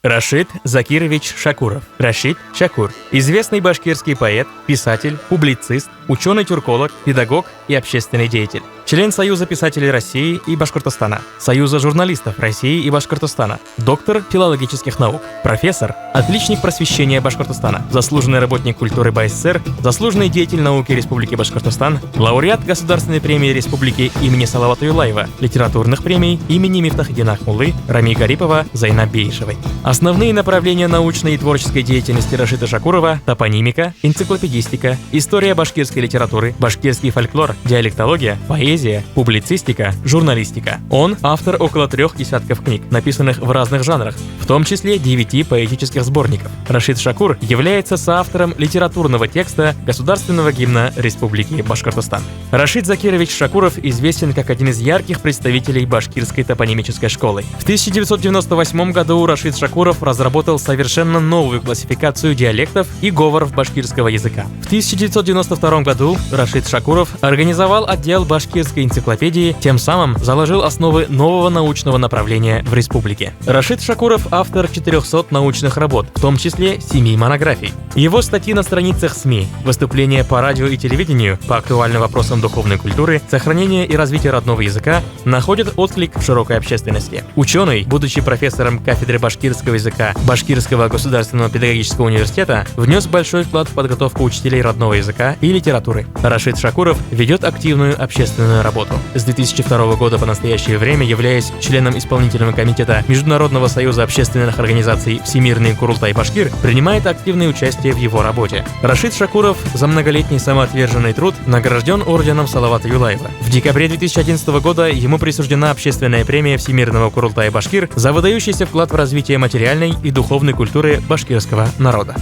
Рашид Закирович Шакуров. Рашид Шакур. Известный башкирский поэт, писатель, публицист, ученый-тюрколог, педагог и общественный деятель. Член Союза писателей России и Башкортостана, Союза журналистов России и Башкортостана, доктор филологических наук, профессор, отличник просвещения Башкортостана, заслуженный работник культуры БССР, заслуженный деятель науки Республики Башкортостан, лауреат Государственной премии Республики имени Салавата Юлаева, литературных премий имени Мифтахиддина Ахмуллы, Рами Гарипова, Зайнаб Бейшевой. Основные направления научной и творческой деятельности Рашида Шакурова – топонимика, энциклопедистика, история башкирской литературы, башкирский фольклор, диалектология, поэзия, публицистика, журналистика. Он автор около 3 десятков книг, написанных в разных жанрах, в том числе 9 поэтических сборников. Рашид Шакур является соавтором литературного текста государственного гимна Республики Башкортостан. Рашид Закирович Шакуров известен как один из ярких представителей башкирской топонимической школы. В 1998 году Рашид Шакуров разработал совершенно новую классификацию диалектов и говоров башкирского языка. В 1992 году Рашид Шакуров организовал отдел башкирской энциклопедии, тем самым заложил основы нового научного направления в республике. Рашид Шакуров – автор 400 научных работ, в том числе 7 монографий. Его статьи на страницах СМИ, выступления по радио и телевидению по актуальным вопросам духовной культуры, сохранения и развития родного языка находят отклик в широкой общественности. Ученый, будучи профессором кафедры башкирского языка Башкирского государственного педагогического университета, внес большой вклад в подготовку учителей родного языка и литературы. Рашид Шакуров ведет активную общественную работу. С 2002 года по настоящее время, являясь членом исполнительного комитета Международного союза общественных организаций «Всемирный Курултай Башкир», принимает активное участие в его работе. Рашид Шакуров за многолетний самоотверженный труд награжден орденом Салавата Юлаева. В декабре 2011 года ему присуждена общественная премия Всемирного Курултая Башкир за выдающийся вклад в развитие материальной и духовной культуры башкирского народа.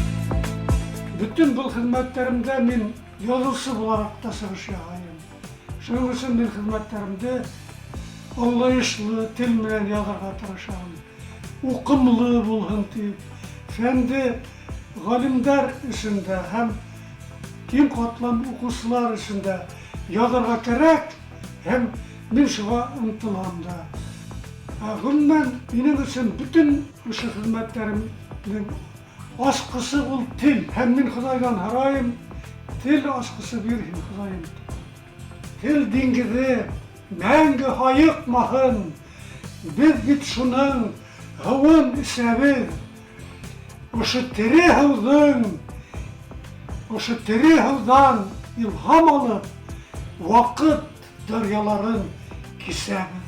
Bütün bu hizmetlerimde men yazısı olarak da çalışıyorum. Şunun için men hizmetlerimde anlayışlı til bilen yazarga tırışıyorum. Uqumlu bulsun deyip, fendi galimler içinde hem kim katlam okusular içinde yazarga gerek hem men şuğa ıntılamda. Bundan benim için bütün şu hizmetlerimin aşkısı ol til. Hem min Hudaydan harayım, til aşkısı bir him Hudayım. Til dingidi, menge hayıkmahın, biz bit şunun havun isebi. Oşu teri havdan ilham alıp, vakit deryaların kisebi.